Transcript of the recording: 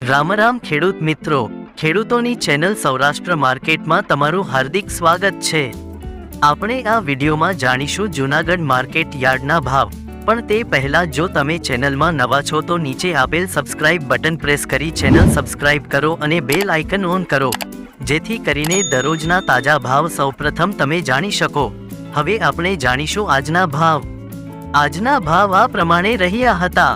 રામ રામ ખેડૂત મિત્રો, ખેડૂતોની ચેનલ સૌરાષ્ટ્ર માર્કેટમાં તમારું હાર્દિક સ્વાગત છે। આપણે આ વિડીયોમાં જાણીશું જૂનાગઢ માર્કેટ યાર્ડના ભાવ। પણ તે પહેલા જો તમે ચેનલમાં નવા છો તો નીચે આપેલ સબસ્ક્રાઇબ બટન પ્રેસ કરી ચેનલ સબસ્ક્રાઇબ કરો અને બેલ આઇકન ઓન કરો, જેથી કરીને દરરોજના તાજા ભાવ સૌપ્રથમ તમે જાણી શકો। હવે આપણે જાણીશું આજના ભાવ। આજના ભાવ આ પ્રમાણે રહ્યા હતા।